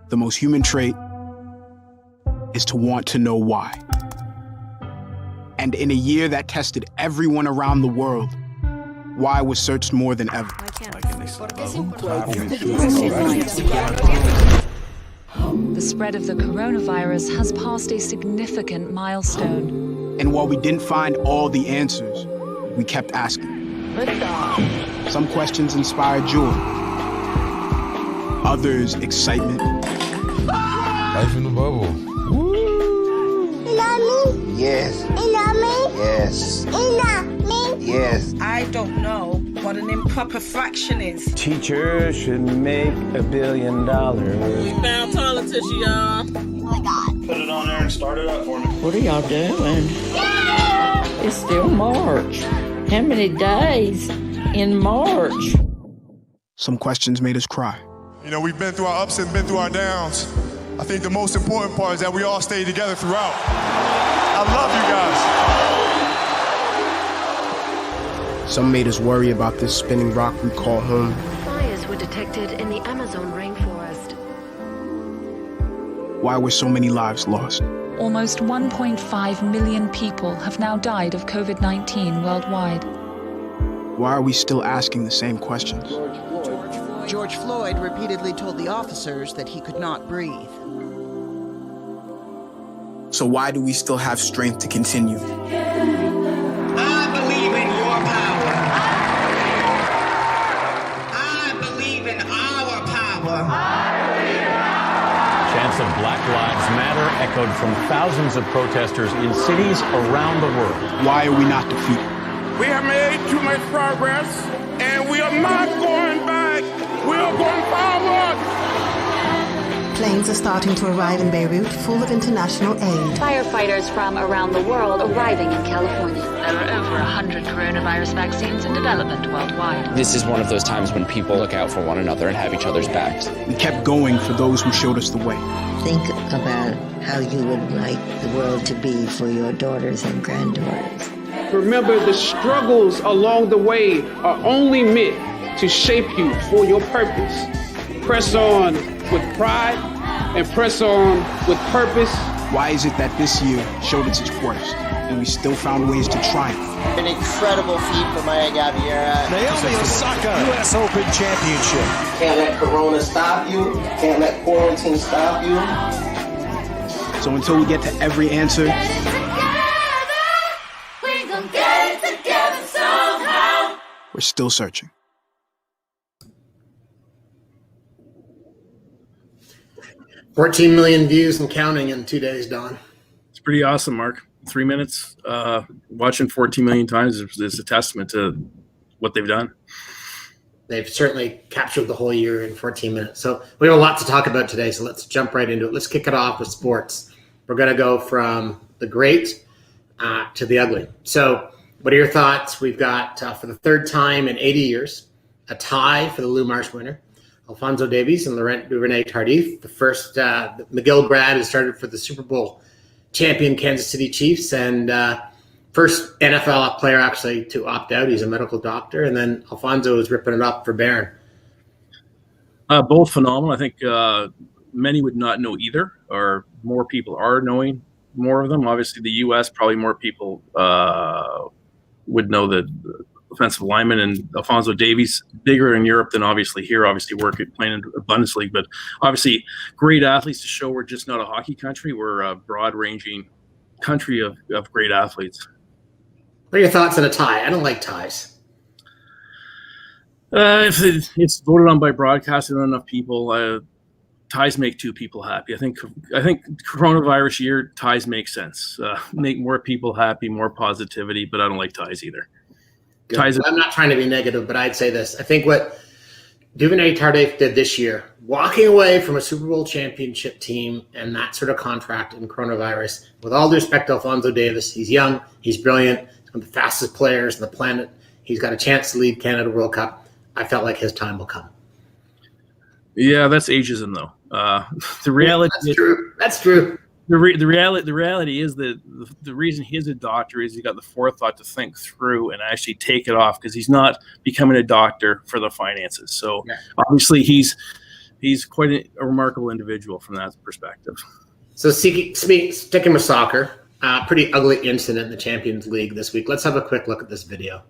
the most human trait is to want to know why. And in a year that tested everyone around the world, why was searched more than ever. The spread of the coronavirus has passed a significant milestone. And while we didn't find all the answers, we kept asking. Some questions inspired joy, others excitement. Life in the bubble. You love me? Yes. You love me? Yes. You love me? Yes. I don't know what an improper fraction is. Teacher should make $1 billion. We found politician, y'all. Oh my God. Put it on there and start it up for me. What are y'all doing? It's still March. How many days in March? Some questions made us cry. You know, we've been through our ups and been through our downs. I think the most important part is that we all stay together throughout. I love you guys. Some made us worry about this spinning rock we call home. Fires were detected in the Amazon rainforest. Why were so many lives lost? Almost 1.5 million people have now died of COVID-19 worldwide. Why are we still asking the same questions? George Floyd repeatedly told the officers that he could not breathe. So why do we still have strength to continue? I believe in your power. I believe in our power. Chants of Black Lives Matter echoed from thousands of protesters in cities around the world. Why are we not defeated? We have made too much progress, and we are not going back. We are going forward. Planes are starting to arrive in Beirut, full of international aid. Firefighters from around the world arriving in California. There are over 100 coronavirus vaccines in development worldwide. This is one of those times when people look out for one another and have each other's backs. We kept going for those who showed us the way. Think about how you would like the world to be for your daughters and granddaughters. Remember, the struggles along the way are only meant to shape you for your purpose. Press on with pride and press on with purpose. Why is it that this year showed us its worst and we still found ways to triumph? An incredible feat for Maya Gabeira. Naomi Osaka, U.S. Open Championship. Can't let Corona stop you. Can't let quarantine stop you. So until we get to every answer, we're still searching. $14 million views and counting in 2 days, Don. It's pretty awesome, Mark. 3 minutes, watching 14 million times is a testament to what they've done. They've certainly captured the whole year in 14 minutes. So we have a lot to talk about today, so let's jump right into it. Let's kick it off with sports. We're going to go from the great to the ugly. So what are your thoughts? We've got, for the third time in 80 years, a tie for the Lou Marsh winner. Alphonso Davies and Laurent Duvernay-Tardif, the first McGill grad who started for the Super Bowl champion Kansas City Chiefs, and first NFL player actually to opt out. He's a medical doctor. And then Alphonso is ripping it up for Barron. Both phenomenal. I think many would not know either, or more people are knowing more of them. Obviously, the U.S., probably more people would know the offensive lineman, and Alphonso Davies, bigger in Europe than obviously here, obviously playing in a Bundesliga, but obviously great athletes to show we're just not a hockey country. We're a broad-ranging country of great athletes. What are your thoughts on a tie? I don't like ties. If it's voted on by broadcasting, not enough people. Ties make two people happy. I think coronavirus year, ties make sense. Make more people happy, more positivity, but I don't like ties either. Ties. I'm not trying to be negative, but I'd say this. I think what Duvernay-Tardif did this year, walking away from a Super Bowl championship team and that sort of contract in coronavirus, with all due respect to Alphonso Davies, he's young, he's brilliant, he's one of the fastest players on the planet. He's got a chance to lead Canada World Cup. I felt like his time will come. Yeah, that's ageism, though. The reality that's true. The reality is that the reason he's a doctor is he got the forethought to think through and actually take it off, because he's not becoming a doctor for the finances. So obviously he's he's quite a remarkable individual from that perspective. So sticking with soccer, pretty ugly incident in the Champions League this week. Let's have a quick look at this video.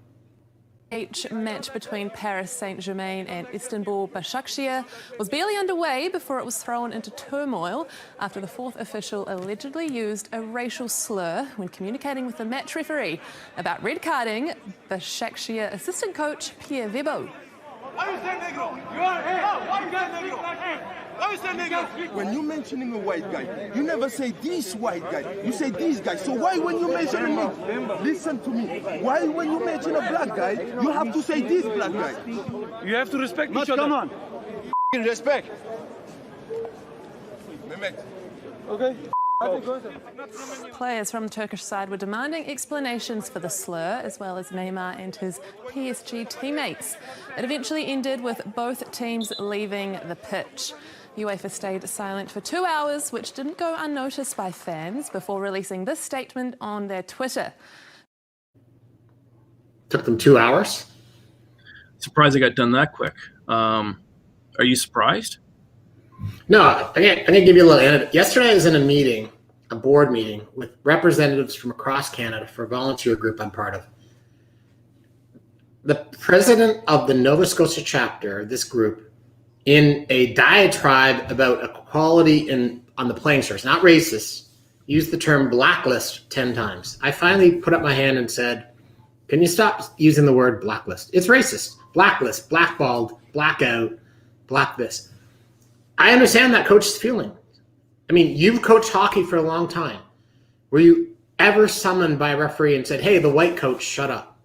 Each match between Paris Saint-Germain and Istanbul Başakşehir was barely underway before it was thrown into turmoil after the fourth official allegedly used a racial slur when communicating with the match referee about red carding Başakşehir assistant coach Pierre Vebo. When you're mentioning a white guy, you never say this white guy. You say this guy. So why when you mention me, listen to me. Why when you mention a black guy, you have to say this black guy? You have to respect each other. Come on. Respect. Okay. Players from the Turkish side were demanding explanations for the slur, as well as Neymar and his PSG teammates. It eventually ended with both teams leaving the pitch. UEFA stayed silent for 2 hours, which didn't go unnoticed by fans, before releasing this statement on their Twitter. Took them 2 hours? Surprised it got done that quick. Are you surprised? No, I'm going to give you a little anecdote. Yesterday I was in a meeting, a board meeting, with representatives from across Canada for a volunteer group I'm part of. The president of the Nova Scotia chapter, this group, in a diatribe about equality on the playing surface, not racist, used the term blacklist 10 times. I finally put up my hand and said, can you stop using the word blacklist? It's racist. Blacklist, blackballed, blackout, black this. I understand that coach's feeling. I mean, you've coached hockey for a long time. Were you ever summoned by a referee and said, hey, the white coach, shut up?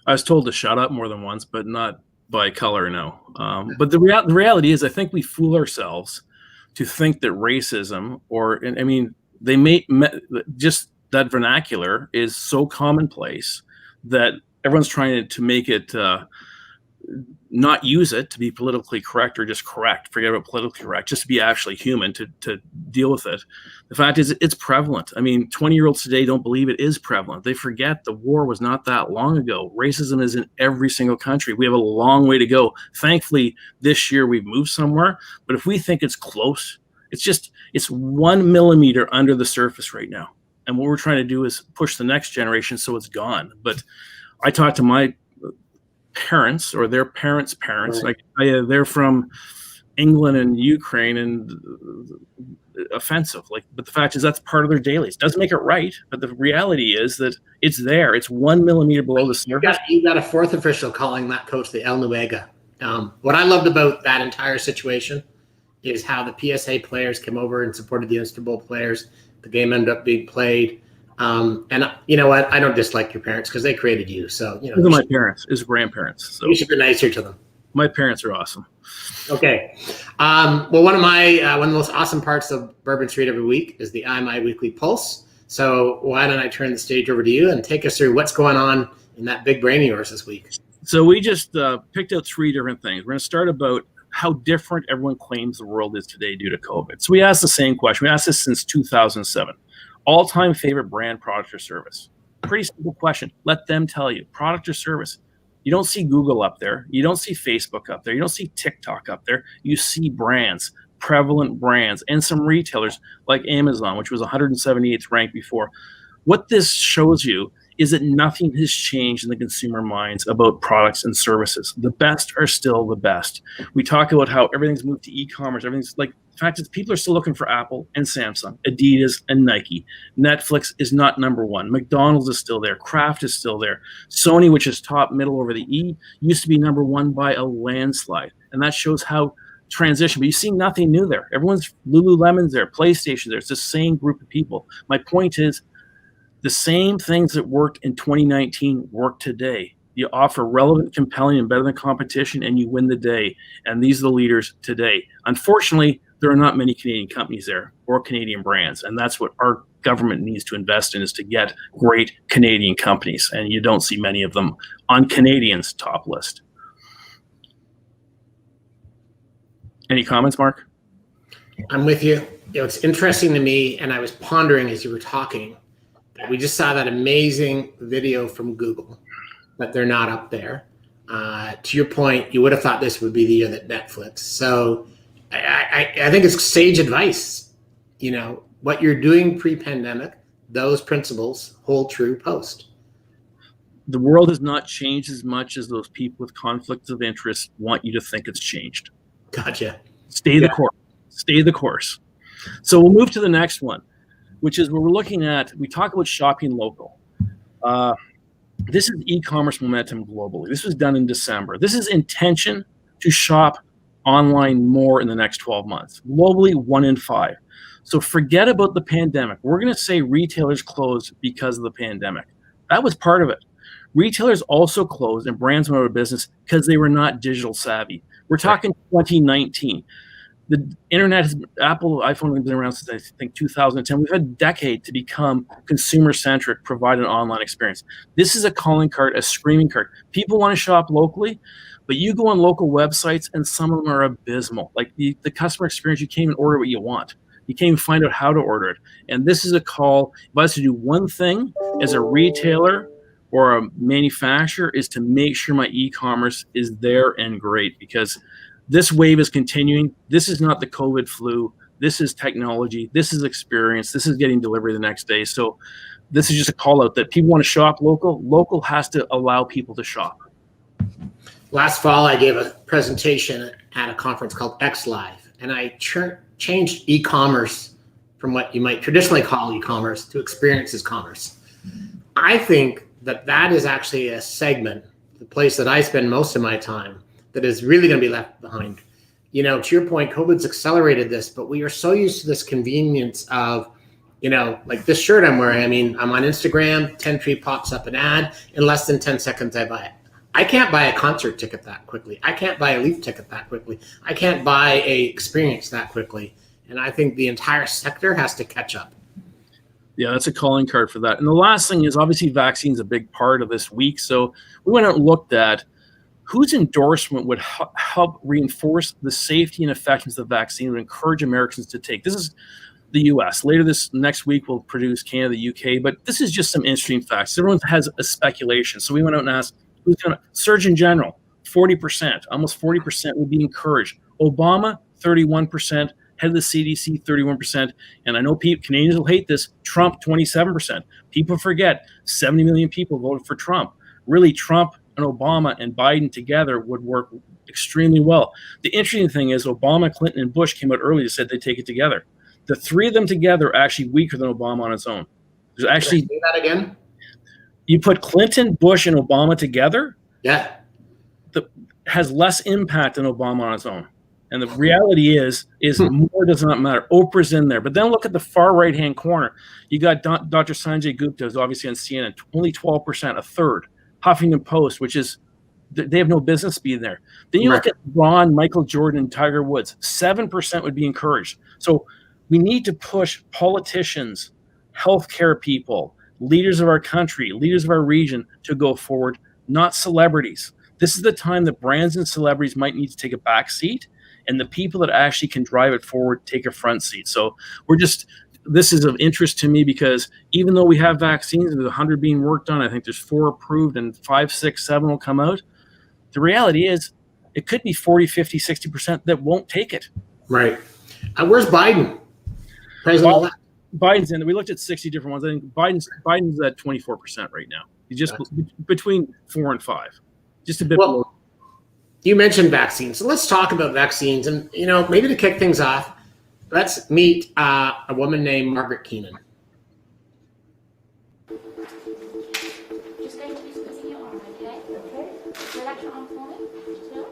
I was told to shut up more than once, but not by color, no. But the reality is, I think we fool ourselves to think that racism, they just that vernacular is so commonplace that everyone's trying to make it not use it to be politically correct or just correct. Forget about politically correct, just to be actually human, to deal with it. The fact is, it's prevalent. I mean, 20-year-olds today don't believe it is prevalent. They forget the war was not that long ago. Racism is in every single country. We have a long way to go. Thankfully, this year we've moved somewhere. But if we think it's close, it's 1 millimeter under the surface right now. And what we're trying to do is push the next generation so it's gone. But I talked to my parents or their parents' parents, right. Like they're from England and Ukraine, and offensive. But the fact is, that's part of their dailies. Doesn't make it right, but the reality is that it's there. It's 1 millimeter below the surface. You got a fourth official calling that coach the El Nuega. What I loved about that entire situation is how the PSA players came over and supported the Istanbul players. The game ended up being played. And you know what? I don't dislike your parents because they created you. So, these are my parents, his grandparents. So you should be nicer to them. My parents are awesome. Okay. Well, one of the most awesome parts of Bourbon Street every week is the IMI Weekly Pulse. So why don't I turn the stage over to you and take us through what's going on in that big brain of yours this week? So we just picked out 3 different things. We're going to start about how different everyone claims the world is today due to COVID. So we asked the same question. We asked this since 2007. All-time favorite brand, product, or service? Pretty simple question. Let them tell you. Product or service? You don't see Google up there. You don't see Facebook up there. You don't see TikTok up there. You see brands, prevalent brands, and some retailers like Amazon, which was 178th ranked before. What this shows you is that nothing has changed in the consumer minds about products and services. The best are still the best. We talk about how everything's moved to e-commerce. Everything's like, the fact is, people are still looking for Apple and Samsung, Adidas and Nike. Netflix is not number one. McDonald's is still there. Kraft is still there. Sony, which is top middle over the E, used to be number one by a landslide. And that shows how transition, but you see nothing new there. Everyone's Lululemon's there, PlayStation there. It's the same group of people. My point is, the same things that worked in 2019 work today. You offer relevant, compelling, and better than competition, and you win the day. And these are the leaders today. Unfortunately, there are not many Canadian companies there or Canadian brands, and that's what our government needs to invest in, is to get great Canadian companies. And you don't see many of them on Canadians' top list. Any comments, Mark? I'm with you. It's interesting to me, and I was pondering as you were talking, that we just saw that amazing video from Google, but they're not up there. To your point, you would have thought this would be the year that Netflix. So I think it's sage advice. You know, what you're doing pre-pandemic, those principles hold true post. The world has not changed as much as those people with conflicts of interest want you to think it's changed. Gotcha. Stay the course. Stay the course. So we'll move to the next one, which is where we're looking at, we talk about shopping local. This is e-commerce momentum globally. This was done in December. This is intention to shop online more in the next 12 months. Globally, 1 in 5. So forget about the pandemic. We're going to say retailers closed because of the pandemic. That was part of it. Retailers also closed and brands went out of business because they were not digital savvy. We're talking 2019. The internet has, Apple, iPhone has been around since I think 2010. We've had a decade to become consumer-centric, provide an online experience. This is a calling card, a screaming card. People want to shop locally, but you go on local websites and some of them are abysmal. Like the customer experience, you can't even order what you want. You can't even find out how to order it. And this is a call, if I was to do one thing as a retailer or a manufacturer, is to make sure my e-commerce is there and great, because this wave is continuing. This is not the COVID flu. This is technology. This is experience. This is getting delivery the next day. So this is just a call out that people want to shop local. Local has to allow people to shop. Last fall, I gave a presentation at a conference called X Live, and I changed e-commerce from what you might traditionally call e-commerce to experiences commerce. I think that is actually a segment, the place that I spend most of my time, that is really going to be left behind. You know, to your point, COVID's accelerated this, but we are so used to this convenience of, you know, like this shirt I'm wearing. I mean, I'm on Instagram, 10 Tree pops up an ad. In less than 10 seconds, I buy it. I can't buy a concert ticket that quickly. I can't buy a Leaf ticket that quickly. I can't buy a experience that quickly. And I think the entire sector has to catch up. Yeah, that's a calling card for that. And the last thing is, obviously, vaccine's a big part of this week. So we went out and looked at whose endorsement would help reinforce the safety and effectiveness of the vaccine, would encourage Americans to take. This is the U.S. Later this next week, we'll produce Canada, the U.K., but this is just some interesting facts. Everyone has a speculation. So we went out and asked, who's going to, Surgeon General, 40%, almost 40% would be encouraged. Obama, 31%. Head of the CDC, 31%. And I know Canadians will hate this. Trump, 27%. People forget 70 million people voted for Trump. Really, Trump and Obama and Biden together would work extremely well. The interesting thing is Obama, Clinton, and Bush came out early and said they'd take it together. The three of them together are actually weaker than Obama on its own. There's actually, say that again? You put Clinton, Bush, and Obama together, yeah, has less impact than Obama on its own. And the reality is more does not matter. Oprah's in there. But then look at the far right-hand corner. You got Dr. Sanjay Gupta, who's obviously on CNN, only 12%, a third. Huffington Post, which is, they have no business being there. Then you look at Ron, Michael Jordan, and Tiger Woods. 7% would be encouraged. So we need to push politicians, healthcare people, leaders of our country, leaders of our region to go forward, not celebrities. This is the time that brands and celebrities might need to take a back seat, and the people that actually can drive it forward take a front seat. So this is of interest to me because even though we have vaccines, there's 100 being worked on, I think there's 4 approved and 5, 6, 7 will come out. The reality is it could be 40, 50, 60% that won't take it. Right. Where's Biden? President-elect. Biden's in. We looked at 60 different ones. I think Biden's at 24% right now. He's just between 4 and 5, just a bit below. You mentioned vaccines, so let's talk about vaccines. And you know, maybe to kick things off, let's meet a woman named Margaret Keenan. Just going to be squeezing your arm, okay? Okay. Relax your arm for me. Chill.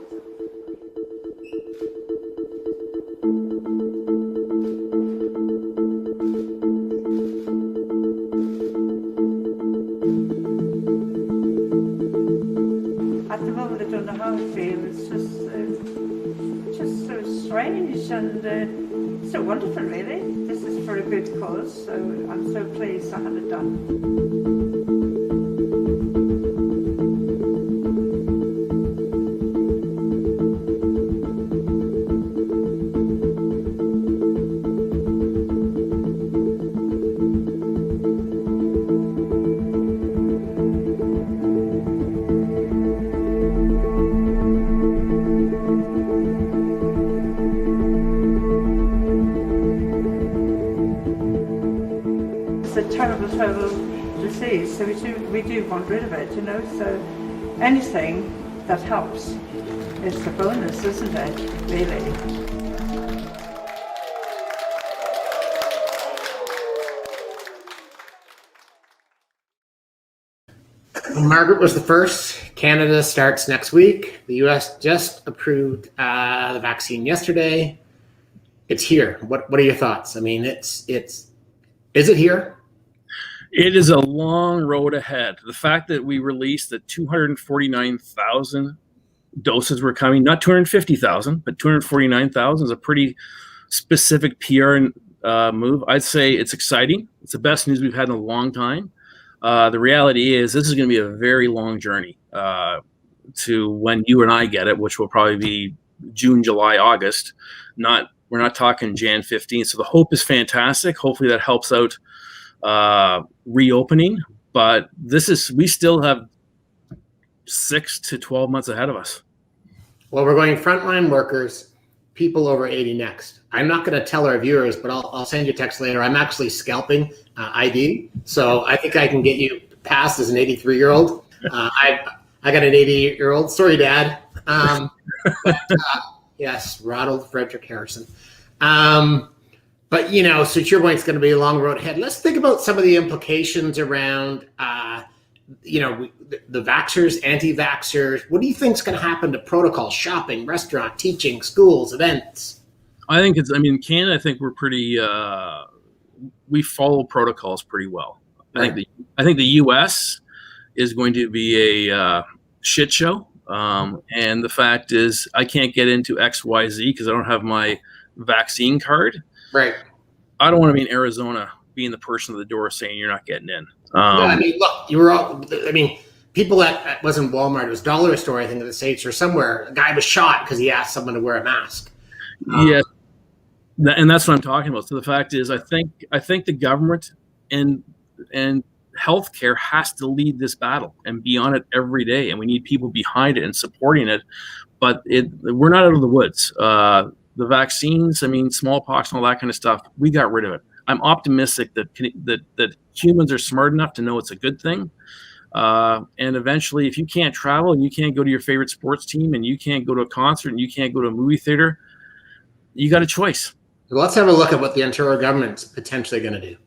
At the moment, I don't know how I feel. It's just so strange and so wonderful, really. This is for a good cause, so I'm so pleased I had it done. terrible, terrible disease. So we do want rid of it, you know. So anything that helps is a bonus, isn't it? Really. Margaret was the first. Canada starts next week. The U.S. just approved the vaccine yesterday. It's here. What are your thoughts? I mean, is it here? It is a long road ahead. The fact that we released that 249,000 doses were coming, not 250,000, but 249,000 is a pretty specific PR move. I'd say it's exciting. It's the best news we've had in a long time. The reality is this is going to be a very long journey to when you and I get it, which will probably be June, July, August. We're not talking Jan 15th. So the hope is fantastic. Hopefully that helps out reopening. But we still have 6 to 12 months ahead of us. Well, we're going frontline workers, people over 80 next. I'm not going to tell our viewers, but I'll send you a text later. I'm actually scalping ID, so I think I can get you passed as an 83-year-old. I got an 88-year-old. Sorry, Dad. Yes, Ronald Frederick Harrison. But, you know, so to your point, it's going to be a long road ahead. Let's think about some of the implications around, the vaxxers, anti-vaxxers. What do you think is going to happen to protocol, shopping, restaurant, teaching, schools, events? Canada, I think we're pretty, we follow protocols pretty well. I think the U.S. is going to be a shit show. And the fact is I can't get into XYZ because I don't have my vaccine card. Right. I don't want to be in Arizona being the person at the door saying you're not getting in. Look, people that was in Walmart, it was Dollar Store, I think, in the States or somewhere. A guy was shot because he asked someone to wear a mask. Yeah. And that's what I'm talking about. So the fact is, I think the government and healthcare has to lead this battle and be on it every day. And we need people behind it and supporting it. But we're not out of the woods. The vaccines, smallpox and all that kind of stuff, we got rid of it. I'm optimistic that humans are smart enough to know it's a good thing. And eventually, if you can't travel and you can't go to your favorite sports team and you can't go to a concert and you can't go to a movie theater, you got a choice. Let's have a look at what the Ontario government's potentially going to do.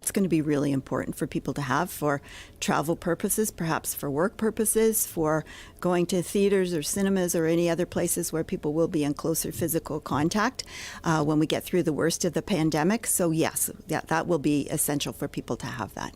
It's going to be really important for people to have for travel purposes, perhaps for work purposes, for going to theaters or cinemas or any other places where people will be in closer physical contact when we get through the worst of the pandemic. So yes, that will be essential for people to have that.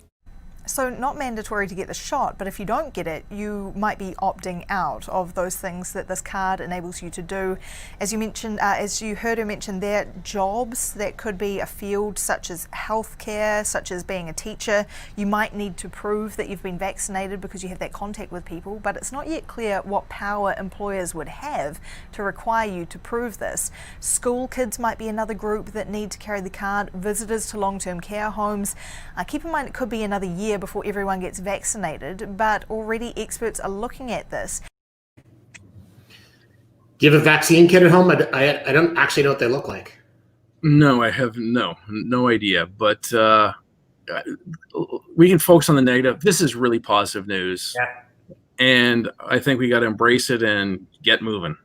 So not mandatory to get the shot, but if you don't get it, you might be opting out of those things that this card enables you to do. As you mentioned, as you heard her mention there, jobs that could be a field such as healthcare, such as being a teacher. You might need to prove that you've been vaccinated because you have that contact with people, but it's not yet clear what power employers would have to require you to prove this. School kids might be another group that need to carry the card. Visitors to long-term care homes. Keep in mind it could be another year before everyone gets vaccinated, but already experts are looking at this. Do you have a vaccine kit at home? I don't actually know what they look like. No, I have no idea, but we can focus on the negative. This is really positive news. Yeah. And I think we got to embrace it and get moving.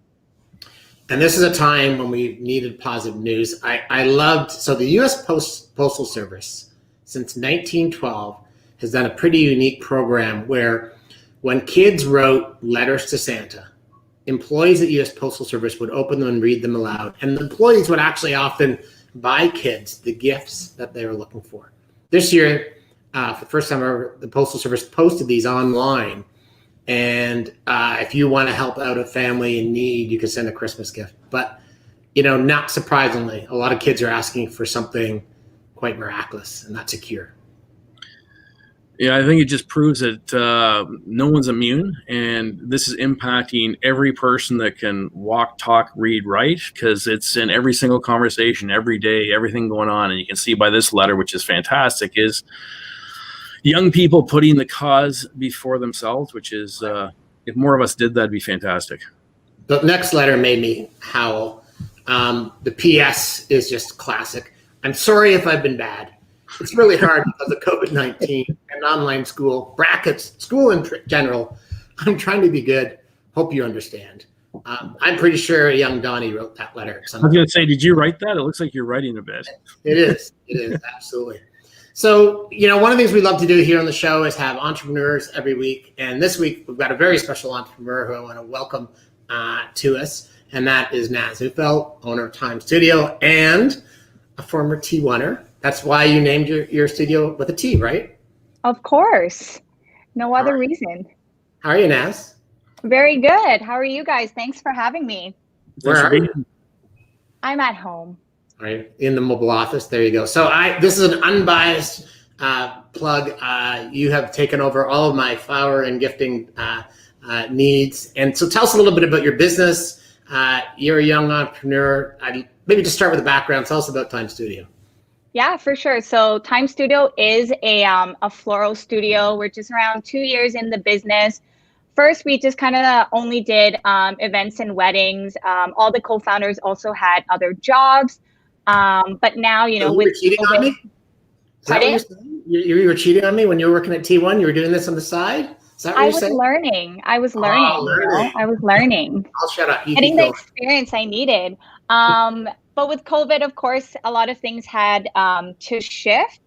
And this is a time when we needed positive news. I loved, so the U.S. Postal Service since 1912 has done a pretty unique program where when kids wrote letters to Santa, employees at U.S. Postal Service would open them and read them aloud. And the employees would actually often buy kids the gifts that they were looking for. This year, for the first time ever, the Postal Service posted these online. And if you want to help out a family in need, you can send a Christmas gift. But, not surprisingly, a lot of kids are asking for something quite miraculous, and that's a cure. Yeah, I think it just proves that no one's immune, and this is impacting every person that can walk, talk, read, write, because it's in every single conversation, every day, everything going on. And you can see by this letter, which is fantastic, is young people putting the cause before themselves, which is, if more of us did that, it'd be fantastic. The next letter made me howl. The PS is just classic. I'm sorry if I've been bad. It's really hard because of COVID-19 and online school, brackets, school in general. I'm trying to be good. Hope you understand. I'm pretty sure young Donnie wrote that letter. I was going to say, did you write that? It looks like you're writing a bit. It is, absolutely. So, one of the things we love to do here on the show is have entrepreneurs every week. And this week, we've got a very special entrepreneur who I want to welcome to us. And that is Naz Ufeld, owner of Time Studio and a former T1er. That's why you named your studio with a T, right? Of course. No other reason. How are you, Naz? Very good. How are you guys? Thanks for having me. Where are you? I'm at home. All right, in the mobile office. There you go. So this is an unbiased plug. You have taken over all of my flower and gifting needs. And so tell us a little bit about your business. You're a young entrepreneur. Maybe just start with the background. Tell us about Time Studio. Yeah, for sure. So Time Studio is a floral studio. We're just around 2 years in the business. First, we just kind of only did events and weddings. All the co-founders also had other jobs. But now, with you were cheating on me? Is that what you're saying? You were cheating on me when you were working at T1? You were doing this on the side? Is that what you're saying? I was learning. I was learning. I'll shut up. Getting the experience I needed. But with COVID, of course, a lot of things had to shift.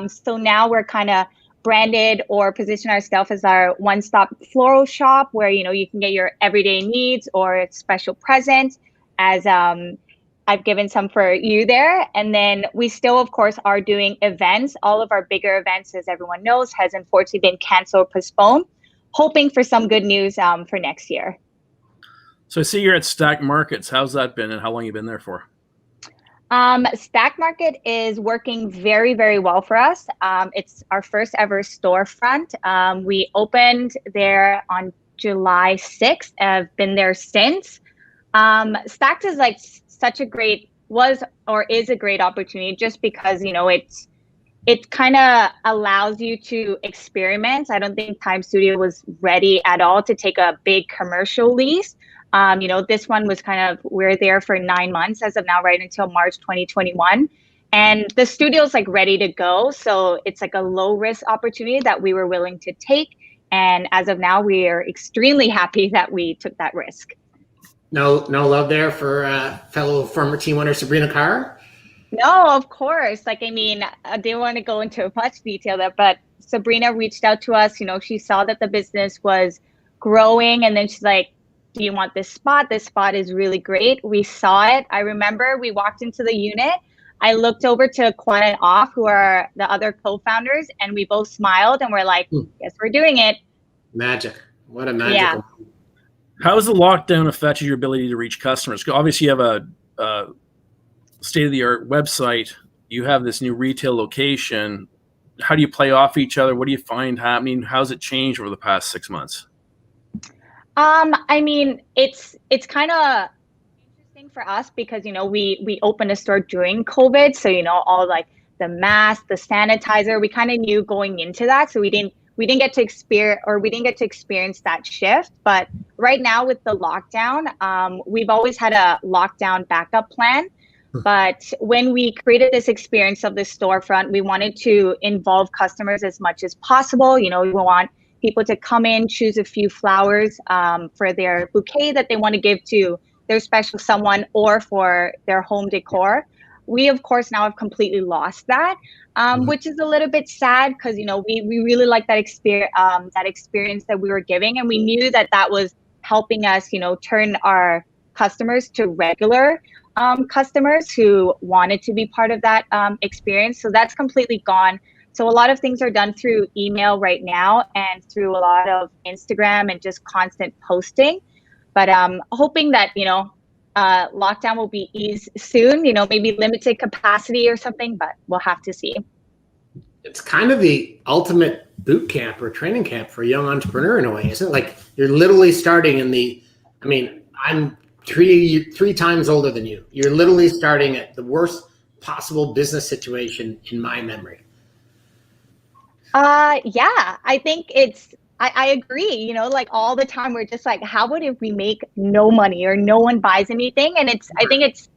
So now we're kind of branded or position ourselves as our one-stop floral shop where, you can get your everyday needs or special presents, as I've given some for you there. And then we still, of course, are doing events. All of our bigger events, as everyone knows, has unfortunately been canceled, postponed, hoping for some good news for next year. So I see you're at Stack Markets. How's that been and how long have you been there for? Stack Market is working very, very well for us. It's our first ever storefront. We opened there on July 6th. I've been there since. Stack is like such a great, is a great opportunity just because, it kind of allows you to experiment. I don't think Time Studio was ready at all to take a big commercial lease. This one was we're there for 9 months as of now, right until March 2021. And the studio's ready to go. So it's a low risk opportunity that we were willing to take. And as of now, we are extremely happy that we took that risk. No love there for fellow former T1er Sabrina Carr? No, of course. I didn't want to go into much detail there, but Sabrina reached out to us. She saw that the business was growing and then she's like, do you want this spot? This spot is really great. We saw it. I remember we walked into the unit. I looked over to Quan and Off, who are the other co-founders, and we both smiled and we're like, yes, we're doing it. Magic. What a magical. Yeah. How has the lockdown affected your ability to reach customers? Obviously, you have a state-of-the-art website. You have this new retail location. How do you play off each other? What do you find happening? How's it changed over the past 6 months? It's kind of interesting for us because, we opened a store during COVID. So, all the mask, the sanitizer, we kind of knew going into that. So we didn't get to experience that shift. But right now with the lockdown, we've always had a lockdown backup plan. But when we created this experience of the storefront, we wanted to involve customers as much as possible. We want people to come in, choose a few flowers for their bouquet that they want to give to their special someone or for their home decor. We, of course, now have completely lost that, which is a little bit sad because, we really like that experience that we were giving. And we knew that was helping us, turn our customers to regular customers who wanted to be part of that experience. So that's completely gone. So a lot of things are done through email right now and through a lot of Instagram and just constant posting. But hoping that, lockdown will be eased soon, maybe limited capacity or something, but we'll have to see. It's kind of the ultimate boot camp or training camp for a young entrepreneur in a way, isn't it? You're literally starting I'm three times older than you. You're literally starting at the worst possible business situation in my memory. Yeah, I think I agree, all the time we're just how would if we make no money or no one buys anything? And I think it's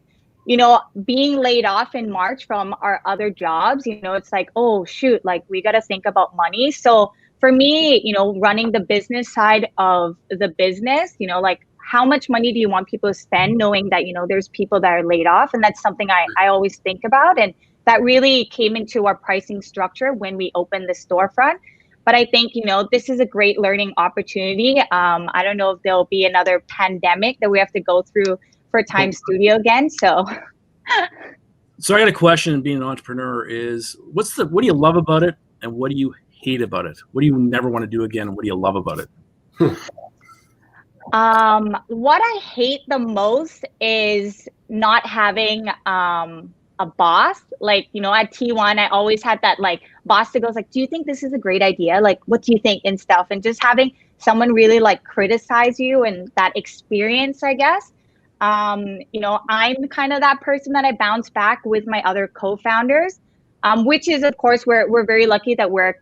being laid off in March from our other jobs, it's like, oh shoot, like we got to think about money. So for me, running the business side of the business, like how much money do you want people to spend, knowing that, there's people that are laid off? And that's something I always think about. And that really came into our pricing structure when we opened the storefront. But I think, this is a great learning opportunity. I don't know if there'll be another pandemic that we have to go through for Time Studio again. So I got a question. Being an entrepreneur is what do you love about it, and what do you hate about it? What do you never want to do again? What do you love about it? What I hate the most is not having a boss. Like, at T1, I always had that like boss that goes like, do you think this is a great idea? Like, what do you think and stuff? And just having someone really like criticize you and that experience, I guess. I'm kind of that person that I bounce back with my other co-founders, which is, of course, we're very lucky that we're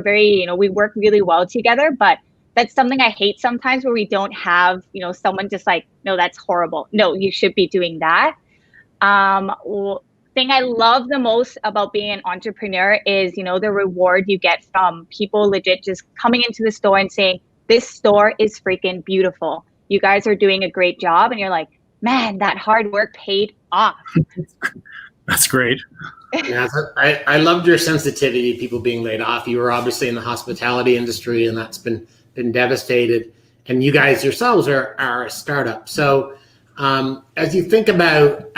very, we work really well together. But that's something I hate sometimes, where we don't have, someone just like, no, that's horrible. No, you should be doing that. Thing I love the most about being an entrepreneur is, the reward you get from people legit just coming into the store and saying, this store is freaking beautiful. You guys are doing a great job. And you're like, man, that hard work paid off. That's great. Yeah, I loved your sensitivity to people being laid off. You were obviously in the hospitality industry, and that's been devastated. And you guys yourselves are a startup. So as you think about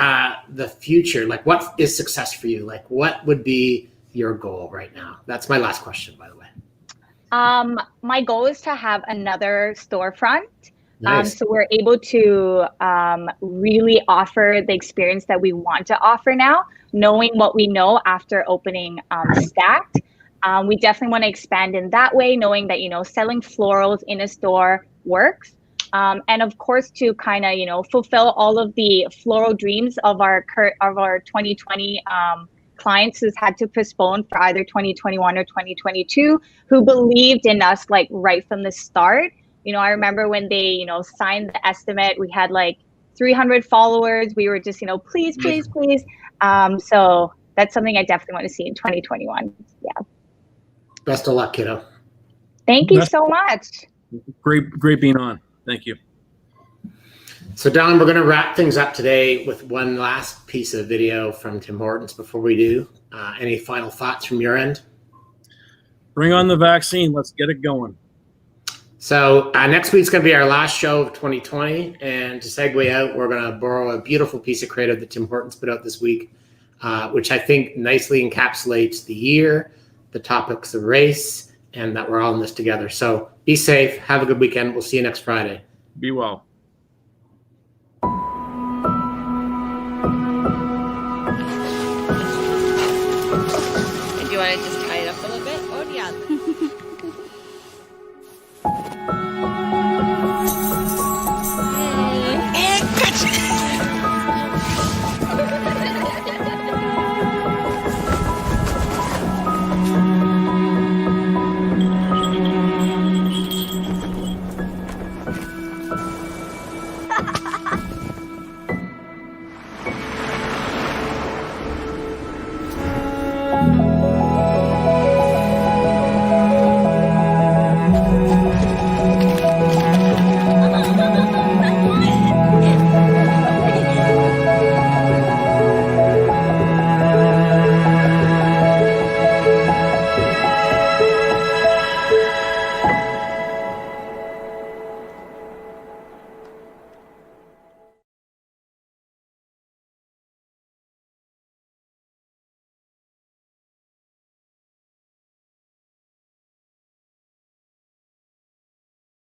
the future, like what is success for you? Like what would be your goal right now? That's my last question, by the way. My goal is to have another storefront. Nice. So we're able to really offer the experience that we want to offer now, knowing what we know after opening Stacked. We definitely want to expand in that way, knowing that, selling florals in a store works. And of course, to kind of, fulfill all of the floral dreams of our 2020 clients who's had to postpone for either 2021 or 2022, who believed in us like right from the start. I remember when they, signed the estimate, we had like 300 followers. We were just, please, please, please. So that's something I definitely want to see in 2021. Yeah. Best of luck, kiddo. Thank you so much. Great being on. Thank you. So Don, we're going to wrap things up today with one last piece of video from Tim Hortons before we do. Any final thoughts from your end? Bring on the vaccine. Let's get it going. So next week's going to be our last show of 2020. And to segue out, we're going to borrow a beautiful piece of creative that Tim Hortons put out this week, which I think nicely encapsulates the year, the topics of race, and that we're all in this together. So be safe. Have a good weekend. We'll see you next Friday. Be well. Do you want to just tie it up a little bit? Oh, yeah.